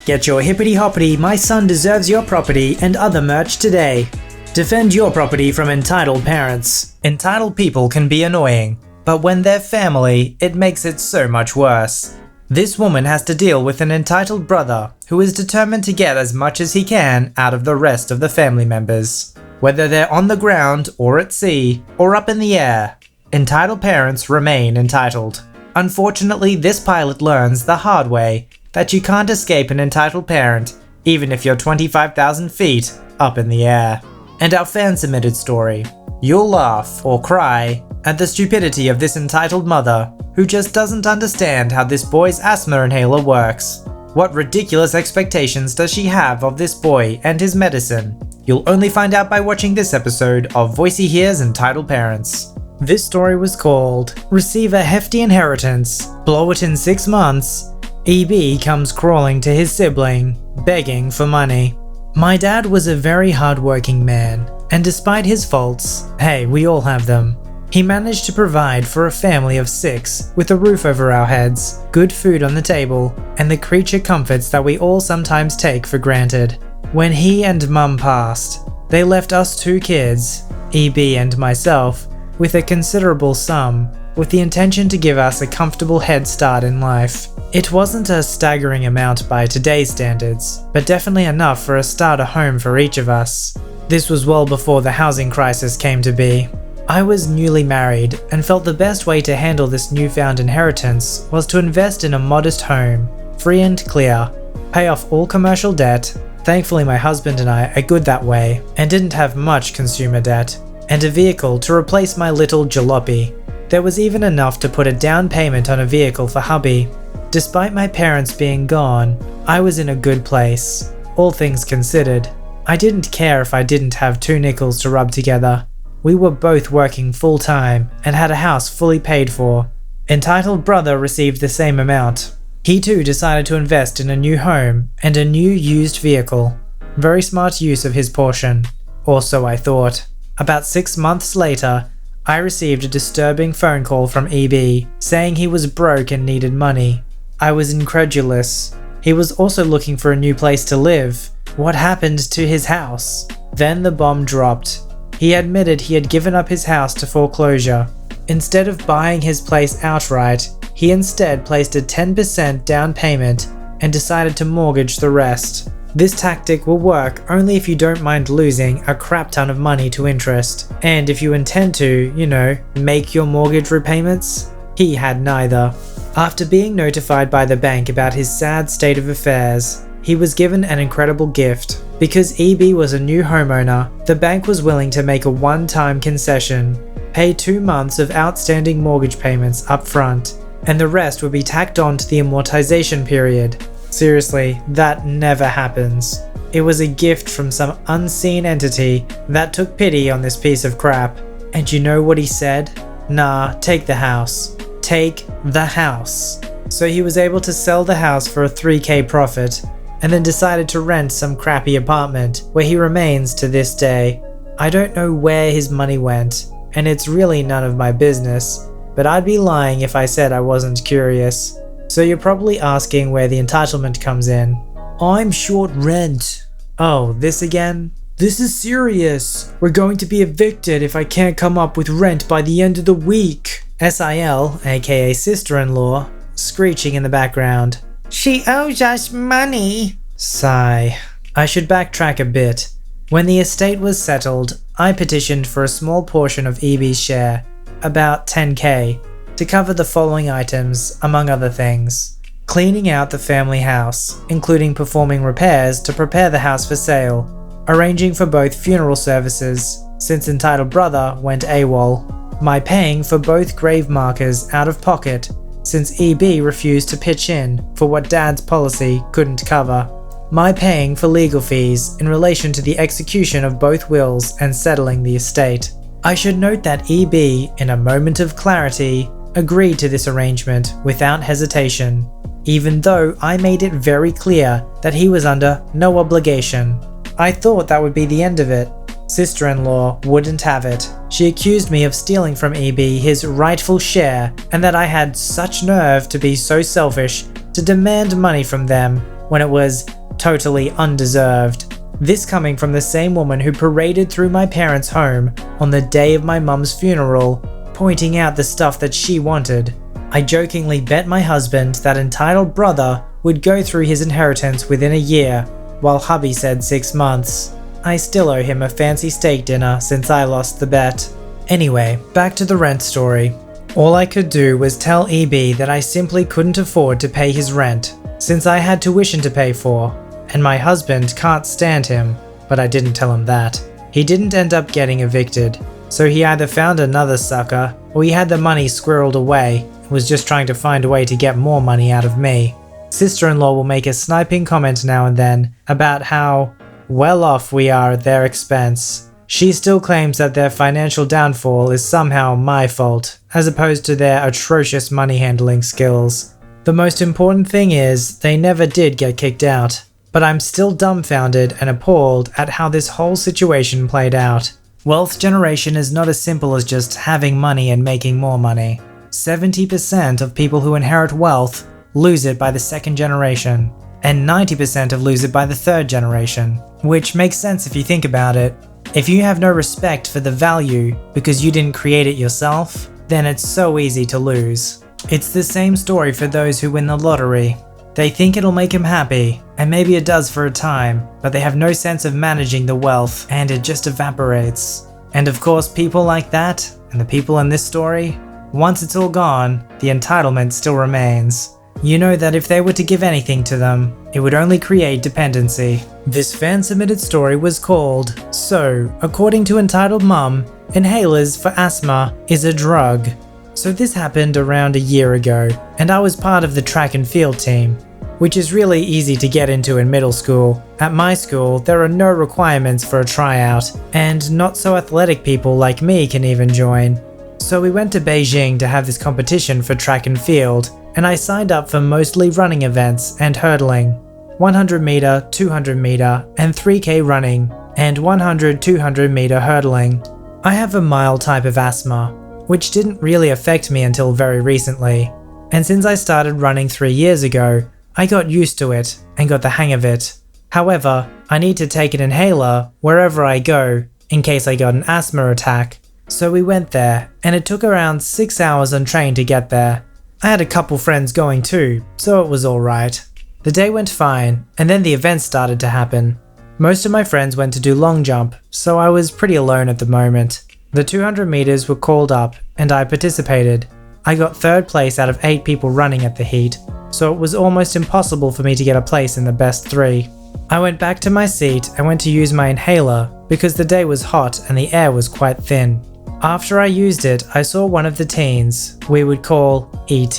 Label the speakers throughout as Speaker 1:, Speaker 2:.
Speaker 1: Get your hippity-hoppity My Son Deserves Your Property and other merch today. Defend your property from entitled parents. Entitled people can be annoying, but when they're family, it makes it so much worse. This woman has to deal with an entitled brother who is determined to get as much as he can out of the rest of the family members. Whether they're on the ground or at sea or up in the air, entitled parents remain entitled. Unfortunately, this pilot learns the hard way that you can't escape an entitled parent even if you're 25,000 feet up in the air. And our fan-submitted story. You'll laugh or cry at the stupidity of this entitled mother who just doesn't understand how this boy's asthma inhaler works. What ridiculous expectations does she have of this boy and his medicine? You'll only find out by watching this episode of VoiceyHere's Entitled Parents. This story was called Receive a Hefty Inheritance, Blow It in 6 Months, EB Comes Crawling to His Sibling, Begging for Money. My dad was a very hard-working man, and despite his faults, hey, we all have them, he managed to provide for a family of 6 with a roof over our heads, good food on the table, and the creature comforts that we all sometimes take for granted. When he and Mum passed, they left us 2 kids, EB and myself, with a considerable sum, with the intention to give us a comfortable head start in life. It wasn't a staggering amount by today's standards, but definitely enough for a starter home for each of us. This was well before the housing crisis came to be. I was newly married and felt the best way to handle this newfound inheritance was to invest in a modest home, free and clear, pay off all commercial debt. Thankfully my husband and I are good that way and didn't have much consumer debt, and a vehicle to replace my little jalopy. There was even enough to put a down payment on a vehicle for hubby. Despite my parents being gone, I was in a good place, all things considered. I didn't care if I didn't have 2 nickels to rub together. We were both working full-time and had a house fully paid for. Entitled brother received the same amount. He too decided to invest in a new home and a new used vehicle. Very smart use of his portion, or so I thought. About 6 months later, I received a disturbing phone call from EB saying he was broke and needed money. I was incredulous. He was also looking for a new place to live. What happened to his house? Then the bomb dropped. He admitted he had given up his house to foreclosure. Instead of buying his place outright, he instead placed a 10% down payment and decided to mortgage the rest. This tactic will work only if you don't mind losing a crap ton of money to interest, and if you intend to, make your mortgage repayments. He had neither. After being notified by the bank about his sad state of affairs, he was given an incredible gift. Because EB was a new homeowner, the bank was willing to make a one-time concession, pay 2 months of outstanding mortgage payments up front, and the rest would be tacked on to the amortization period. Seriously, that never happens. It was a gift from some unseen entity that took pity on this piece of crap. And you know what he said? Nah, take the house. Take the house. So he was able to sell the house for a 3K profit, and then decided to rent some crappy apartment where he remains to this day. I don't know where his money went, and it's really none of my business, but I'd be lying if I said I wasn't curious. So you're probably asking where the entitlement comes in. I'm short rent. Oh, this again? This is serious. We're going to be evicted if I can't come up with rent by the end of the week. SIL, aka sister-in-law, screeching in the background. She owes us money. Sigh. I should backtrack a bit. When the estate was settled, I petitioned for a small portion of EB's share, about 10K, to cover the following items, among other things. Cleaning out the family house, including performing repairs to prepare the house for sale, arranging for both funeral services, since entitled brother went AWOL, my paying for both grave markers out of pocket, since EB refused to pitch in for what dad's policy couldn't cover, my paying for legal fees in relation to the execution of both wills and settling the estate. I should note that EB, in a moment of clarity, agreed to this arrangement without hesitation, even though I made it very clear that he was under no obligation. I thought that would be the end of it. Sister-in-law wouldn't have it. She accused me of stealing from EB his rightful share, and that I had such nerve to be so selfish to demand money from them when it was totally undeserved. This coming from the same woman who paraded through my parents' home on the day of my mum's funeral, pointing out the stuff that she wanted. I jokingly bet my husband that entitled brother would go through his inheritance within a year, while hubby said 6 months. I still owe him a fancy steak dinner since I lost the bet. Anyway, back to the rent story. All I could do was tell EB that I simply couldn't afford to pay his rent, since I had tuition to pay for, and my husband can't stand him, but I didn't tell him that. He didn't end up getting evicted, so he either found another sucker, or he had the money squirreled away and was just trying to find a way to get more money out of me. Sister-in-law will make a sniping comment now and then about how well off we are at their expense. She still claims that their financial downfall is somehow my fault, as opposed to their atrocious money handling skills. The most important thing is, they never did get kicked out. But I'm still dumbfounded and appalled at how this whole situation played out. Wealth generation is not as simple as just having money and making more money. 70% of people who inherit wealth lose it by the second generation, and 90% of lose it by the third generation. Which makes sense if you think about it. If you have no respect for the value because you didn't create it yourself, then it's so easy to lose. It's the same story for those who win the lottery. They think it'll make him happy, and maybe it does for a time, but they have no sense of managing the wealth, and it just evaporates. And of course, people like that, and the people in this story, once it's all gone, the entitlement still remains. You know that if they were to give anything to them, it would only create dependency. This fan-submitted story was called, "So, according to Entitled Mum, inhalers for asthma is a drug." So this happened around a year ago, and I was part of the track and field team, which is really easy to get into in middle school. At my school, there are no requirements for a tryout, and not so athletic people like me can even join. So we went to Beijing to have this competition for track and field, and I signed up for mostly running events and hurdling. 100 meter, 200 meter, and 3K running, and 100-200 meter hurdling. I have a mild type of asthma, which didn't really affect me until very recently. And since I started running 3 years ago, I got used to it and got the hang of it. However, I need to take an inhaler wherever I go in case I got an asthma attack. So we went there, and it took around 6 hours on train to get there. I had a couple friends going too, so it was alright. The day went fine, and then the events started to happen. Most of my friends went to do long jump, so I was pretty alone at the moment. The 200 meters were called up, and I participated. I got 3rd place out of 8 people running at the heat, so it was almost impossible for me to get a place in the best 3. I went back to my seat and went to use my inhaler because the day was hot and the air was quite thin. After I used it, I saw one of the teens, we would call ET,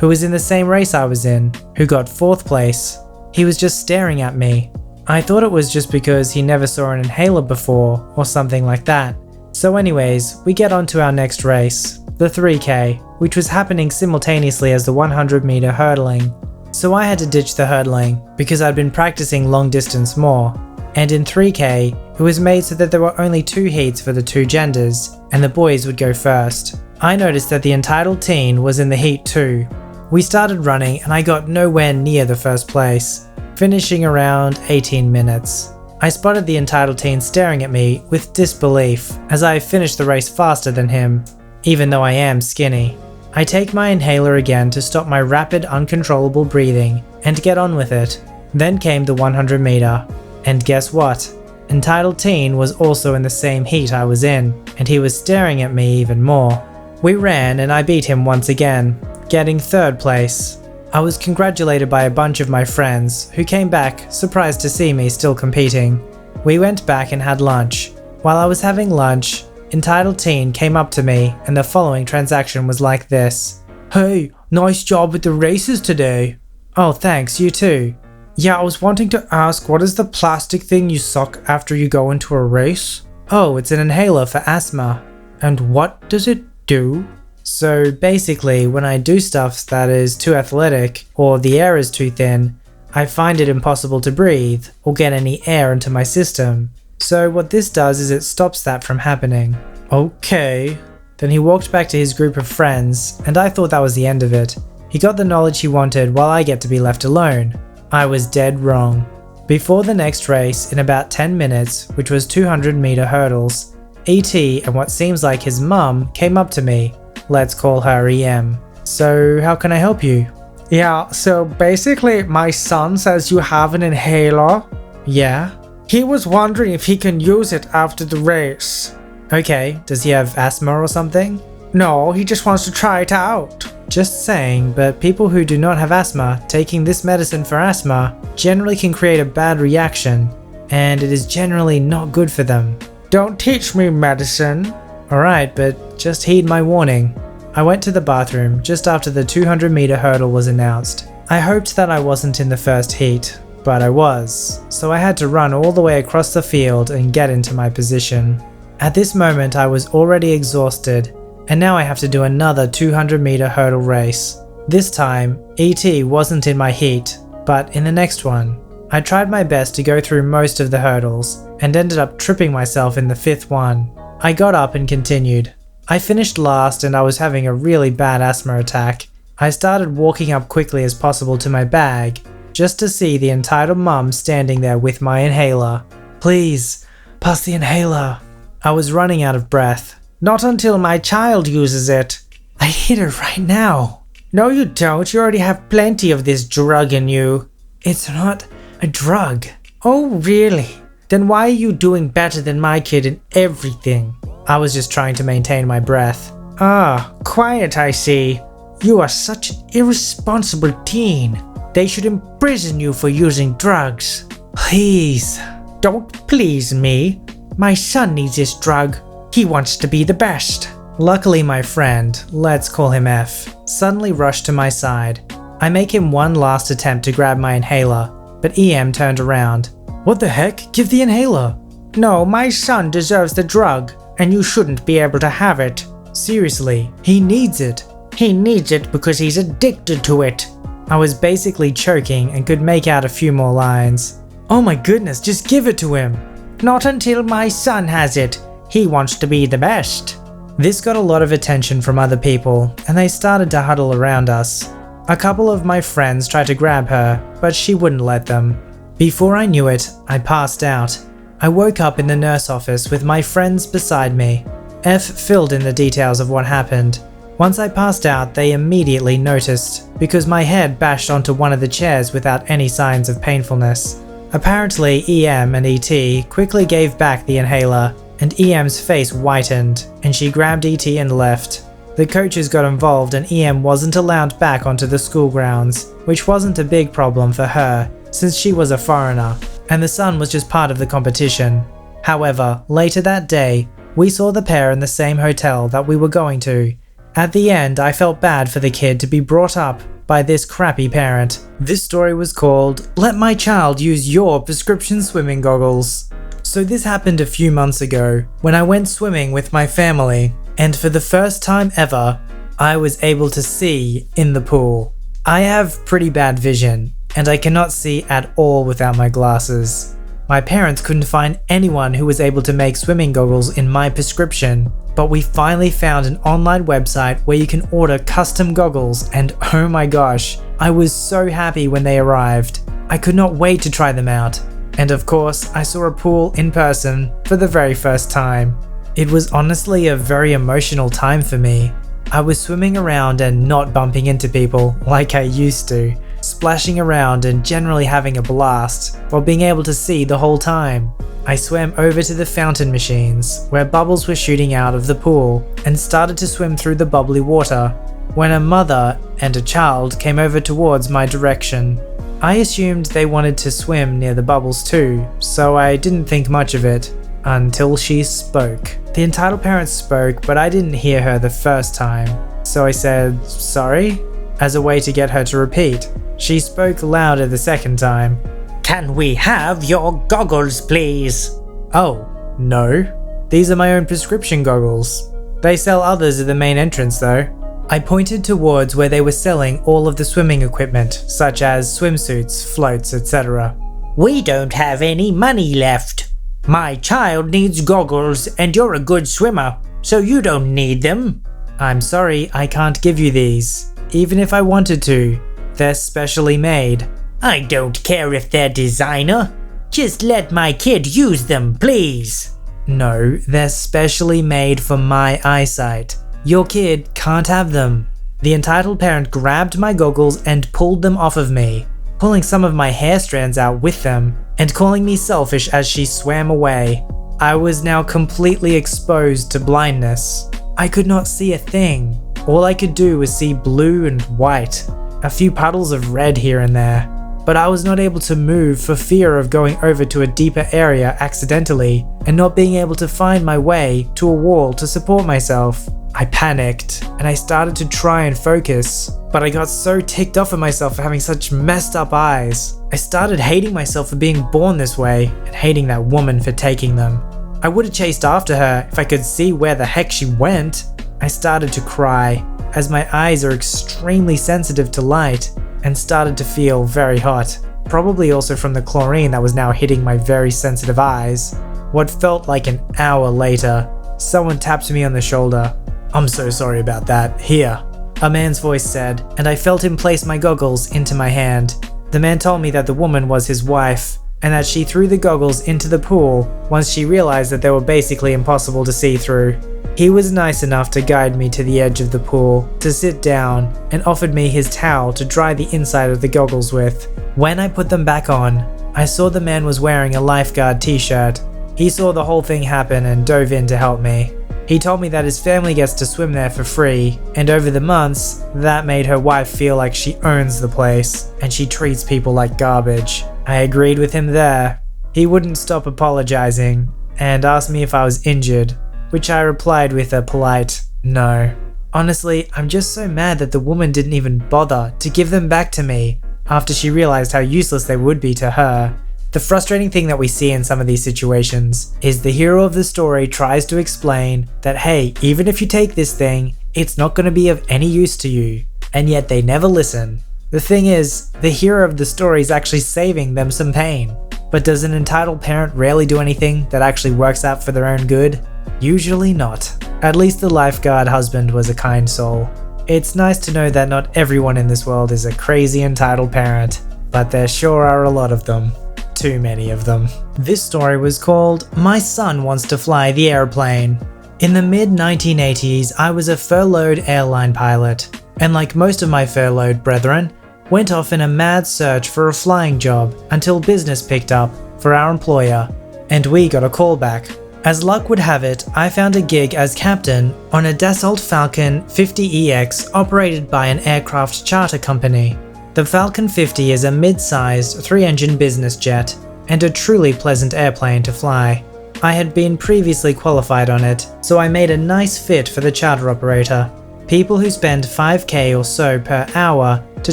Speaker 1: who was in the same race I was in, who got 4th place. He was just staring at me. I thought it was just because he never saw an inhaler before or something like that. So anyways, we get on to our next race, the 3K, which was happening simultaneously as the 100 meter hurdling. So I had to ditch the hurdling because I'd been practicing long distance more. And in 3K, it was made so that there were only 2 heats for the 2 genders, and the boys would go first. I noticed that the entitled teen was in the heat too. We started running and I got nowhere near the 1st place, finishing around 18 minutes. I spotted the entitled teen staring at me with disbelief as I finished the race faster than him, even though I am skinny. I take my inhaler again to stop my rapid uncontrollable breathing and get on with it. Then came the 100 meter, and guess what? Entitled teen was also in the same heat I was in, and he was staring at me even more. We ran and I beat him once again, getting 3rd place. I was congratulated by a bunch of my friends, who came back surprised to see me still competing. We went back and had lunch. While I was having lunch, Entitled Teen came up to me and the following transaction was like this. "Hey, nice job with the races today." "Oh thanks, you too." "Yeah, I was wanting to ask, what is the plastic thing you suck after you go into a race?" "Oh, it's an inhaler for asthma." "And what does it do?" So basically, when I do stuff that is too athletic or the air is too thin, I find it impossible to breathe or get any air into my system. So what this does is it stops that from happening. Okay. Then he walked back to his group of friends, and I thought that was the end of it. He got the knowledge he wanted while I get to be left alone. I was dead wrong. Before the next race, in about 10 minutes, which was 200-meter hurdles, E.T. and what seems like his mum came up to me. Let's call her EM. So how can I help you?
Speaker 2: Yeah, so basically my son says you have an inhaler.
Speaker 1: Yeah?
Speaker 2: He was wondering if he can use it after the race.
Speaker 1: Okay, does he have asthma or something?
Speaker 2: No, he just wants to try it out.
Speaker 1: Just saying, but people who do not have asthma taking this medicine for asthma generally can create a bad reaction, and it is generally not good for them.
Speaker 2: Don't teach me medicine.
Speaker 1: Alright, but just heed my warning. I went to the bathroom just after the 200-meter hurdle was announced. I hoped that I wasn't in the first heat, but I was, so I had to run all the way across the field and get into my position. At this moment I was already exhausted, and now I have to do another 200-meter hurdle race. This time, E.T. wasn't in my heat, but in the next one. I tried my best to go through most of the hurdles, and ended up tripping myself in the 5th one. I got up and continued. I finished last and I was having a really bad asthma attack. I started walking up quickly as possible to my bag, just to see the entitled mum standing there with my inhaler. Please, pass the inhaler. I was running out of breath.
Speaker 2: Not until my child uses it.
Speaker 1: I need it right now.
Speaker 2: No you don't, you already have plenty of this drug in you.
Speaker 1: It's not a drug.
Speaker 2: Oh really? Then why are you doing better than my kid in everything?
Speaker 1: I was just trying to maintain my breath.
Speaker 2: Ah, quiet I see. You are such an irresponsible teen. They should imprison you for using drugs.
Speaker 1: Please.
Speaker 2: Don't please me. My son needs this drug. He wants to be the best.
Speaker 1: Luckily my friend, let's call him F, suddenly rushed to my side. I make him one last attempt to grab my inhaler, but EM turned around. What the heck? Give the inhaler.
Speaker 2: No, my son deserves the drug, and you shouldn't be able to have it.
Speaker 1: Seriously, he needs it.
Speaker 2: He needs it because he's addicted to it.
Speaker 1: I was basically choking and could make out a few more lines. Oh my goodness, just give it to him.
Speaker 2: Not until my son has it. He wants to be the best.
Speaker 1: This got a lot of attention from other people, and they started to huddle around us. A couple of my friends tried to grab her, but she wouldn't let them. Before I knew it, I passed out. I woke up in the nurse office with my friends beside me. F filled in the details of what happened. Once I passed out, they immediately noticed, because my head bashed onto one of the chairs without any signs of painfulness. Apparently, EM and ET quickly gave back the inhaler, and EM's face whitened, and she grabbed ET and left. The coaches got involved and EM wasn't allowed back onto the school grounds, which wasn't a big problem for her, since she was a foreigner, and the son was just part of the competition. However, later that day, we saw the pair in the same hotel that we were going to. At the end, I felt bad for the kid to be brought up by this crappy parent. This story was called, "Let My Child Use Your Prescription Swimming Goggles." So this happened a few months ago, when I went swimming with my family, and for the first time ever, I was able to see in the pool. I have pretty bad vision, and I cannot see at all without my glasses. My parents couldn't find anyone who was able to make swimming goggles in my prescription, but we finally found an online website where you can order custom goggles, and oh my gosh, I was so happy when they arrived. I could not wait to try them out. And of course, I saw a pool in person for the very first time. It was honestly a very emotional time for me. I was swimming around and not bumping into people like I used to, splashing around and generally having a blast while being able to see the whole time. I swam over to the fountain machines where bubbles were shooting out of the pool and started to swim through the bubbly water when a mother and a child came over towards my direction. I assumed they wanted to swim near the bubbles too, so I didn't think much of it until she spoke. The entitled parent spoke, but I didn't hear her the first time, so I said, "Sorry?" as a way to get her to repeat. She spoke louder the second time.
Speaker 2: "Can we have your goggles, please?"
Speaker 1: "Oh, no. These are my own prescription goggles. They sell others at the main entrance though." I pointed towards where they were selling all of the swimming equipment, such as swimsuits, floats, etc.
Speaker 2: "We don't have any money left. My child needs goggles and you're a good swimmer, so you don't need them."
Speaker 1: "I'm sorry, I can't give you these, even if I wanted to. They're specially made."
Speaker 2: I don't care if they're designer. Just let my kid use them, please.
Speaker 1: No, they're specially made for my eyesight. Your kid can't have them. The entitled parent grabbed my goggles and pulled them off of me, pulling some of my hair strands out with them and calling me selfish as she swam away. I was now completely exposed to blindness. I could not see a thing. All I could do was see blue and white, a few puddles of red here and there, but I was not able to move for fear of going over to a deeper area accidentally and not being able to find my way to a wall to support myself. I panicked and I started to try and focus, but I got so ticked off at myself for having such messed up eyes. I started hating myself for being born this way and hating that woman for taking them. I would have chased after her if I could see where the heck she went. I started to cry as my eyes are extremely sensitive to light and started to feel very hot, probably also from the chlorine that was now hitting my very sensitive eyes. What felt like an hour later, someone tapped me on the shoulder. "I'm so sorry about that. Here," a man's voice said, and I felt him place my goggles into my hand. The man told me that the woman was his wife, and that she threw the goggles into the pool once she realized that they were basically impossible to see through. He was nice enough to guide me to the edge of the pool, to sit down, and offered me his towel to dry the inside of the goggles with. When I put them back on, I saw the man was wearing a lifeguard t-shirt. He saw the whole thing happen and dove in to help me. He told me that his family gets to swim there for free, and over the months, that made her wife feel like she owns the place, and she treats people like garbage. I agreed with him there. He wouldn't stop apologizing, and asked me if I was injured, which I replied with a polite no. Honestly, I'm just so mad that the woman didn't even bother to give them back to me after she realized how useless they would be to her. The frustrating thing that we see in some of these situations is the hero of the story tries to explain that, hey, even if you take this thing, it's not going to be of any use to you, and yet they never listen. The thing is, the hero of the story is actually saving them some pain. But does an entitled parent rarely do anything that actually works out for their own good? Usually not. At least the lifeguard husband was a kind soul. It's nice to know that not everyone in this world is a crazy entitled parent, but there sure are a lot of them. Too many of them. This story was called "My Son Wants to Fly the Airplane." In the mid-1980s, I was a furloughed airline pilot, and like most of my furloughed brethren, went off in a mad search for a flying job until business picked up for our employer, and we got a call back. As luck would have it, I found a gig as captain on a Dassault Falcon 50EX operated by an aircraft charter company. The Falcon 50 is a mid-sized 3-engine business jet and a truly pleasant airplane to fly. I had been previously qualified on it, so I made a nice fit for the charter operator. People who spend $5,000 or so per hour to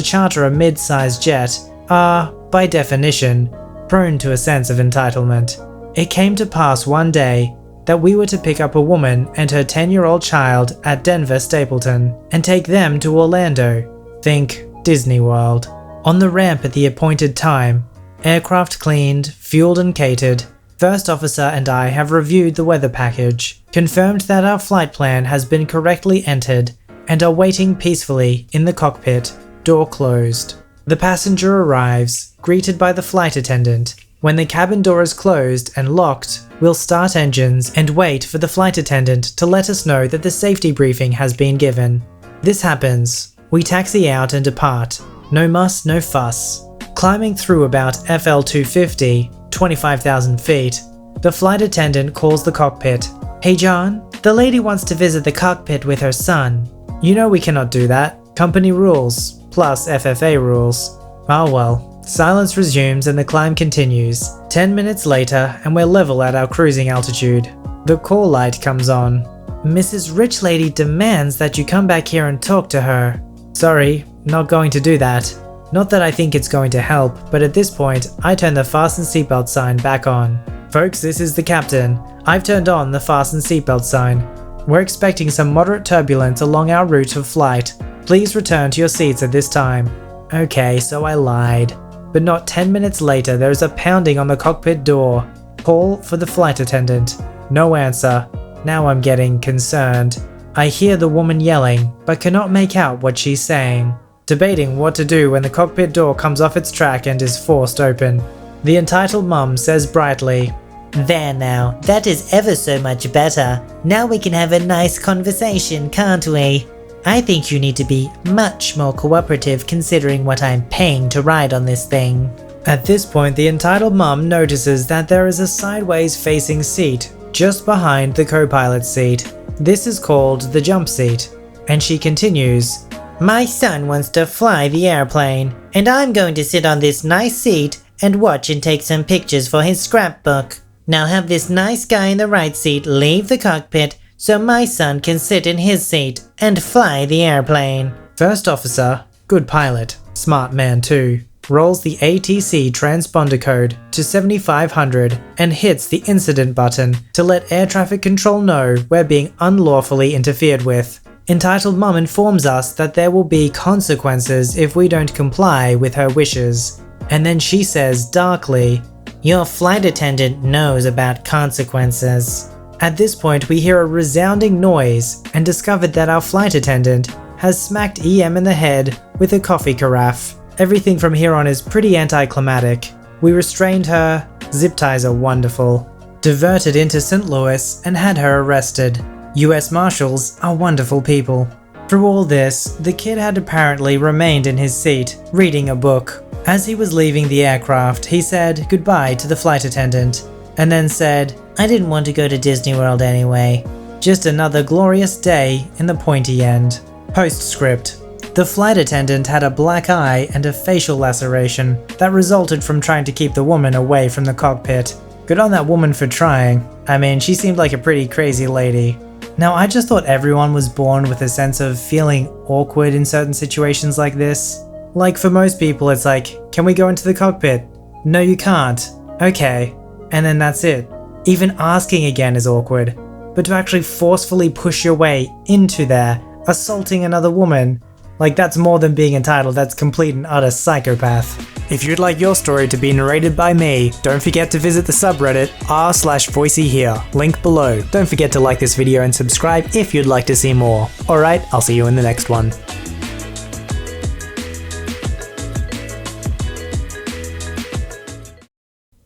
Speaker 1: charter a mid-sized jet are, by definition, prone to a sense of entitlement. It came to pass one day that we were to pick up a woman and her 10-year-old child at Denver Stapleton and take them to Orlando. Think Disney World. On the ramp at the appointed time, aircraft cleaned, fueled and catered, First Officer and I have reviewed the weather package, confirmed that our flight plan has been correctly entered, and are waiting peacefully in the cockpit, door closed. The passenger arrives, greeted by the flight attendant. When the cabin door is closed and locked, we'll start engines and wait for the flight attendant to let us know that the safety briefing has been given. This happens. We taxi out and depart. No muss, no fuss. Climbing through about FL 250, 25,000 feet, the flight attendant calls the cockpit. "Hey John, the lady wants to visit the cockpit with her son." You know we cannot do that. Company rules, plus FFA rules. Oh well. Silence resumes and the climb continues. 10 minutes later and we're level at our cruising altitude. The call light comes on. "Mrs. Rich Lady demands that you come back here and talk to her." Sorry, not going to do that. Not that I think it's going to help, but at this point, I turn the fasten seatbelt sign back on. Folks, this is the captain. I've turned on the fasten seatbelt sign. We're expecting some moderate turbulence along our route of flight. Please return to your seats at this time. Okay, so I lied. But not 10 minutes later, there is a pounding on the cockpit door. Call for the flight attendant. No answer. Now I'm getting concerned. I hear the woman yelling, but cannot make out what she's saying. debating what to do when the cockpit door comes off its track and is forced open. The entitled mum says brightly,
Speaker 3: "There now, that is ever so much better. Now we can have a nice conversation, can't we? I think you need to be much more cooperative considering what I'm paying to ride on this thing."
Speaker 1: At this point, the entitled mum notices that there is a sideways facing seat just behind the co-pilot's seat. This is called the jump seat. And she continues,
Speaker 3: "My son wants to fly the airplane, and I'm going to sit on this nice seat and watch and take some pictures for his scrapbook. Now have this nice guy in the right seat leave the cockpit so my son can sit in his seat and fly the airplane."
Speaker 1: First officer, good pilot, smart man too, rolls the ATC transponder code to 7500 and hits the incident button to let air traffic control know we're being unlawfully interfered with. Entitled mum informs us that there will be consequences if we don't comply with her wishes. And then she says darkly,
Speaker 3: "Your flight attendant knows about consequences."
Speaker 1: At this point we hear a resounding noise and discover that our flight attendant has smacked EM in the head with a coffee carafe. Everything from here on is pretty anticlimactic. We restrained her, zip ties are wonderful, diverted into St. Louis and had her arrested. US Marshals are wonderful people. Through all this, the kid had apparently remained in his seat, reading a book. As he was leaving the aircraft, he said goodbye to the flight attendant, and then said,
Speaker 3: "I didn't want to go to Disney World anyway."
Speaker 1: Just another glorious day in the pointy end. Postscript. The flight attendant had a black eye and a facial laceration that resulted from trying to keep the woman away from the cockpit. Good on that woman for trying. I mean, she seemed like a pretty crazy lady. Now, I just thought everyone was born with a sense of feeling awkward in certain situations like this. Like for most people, it's like, can we go into the cockpit? No, you can't. Okay. And then that's it. Even asking again is awkward. But to actually forcefully push your way into there, assaulting another woman, like that's more than being entitled, that's complete and utter psychopath. If you'd like your story to be narrated by me, don't forget to visit the subreddit r/VoiceyHere, link below. Don't forget to like this video and subscribe if you'd like to see more. Alright, I'll see you in the next one.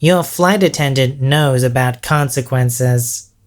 Speaker 3: Your flight attendant knows about consequences.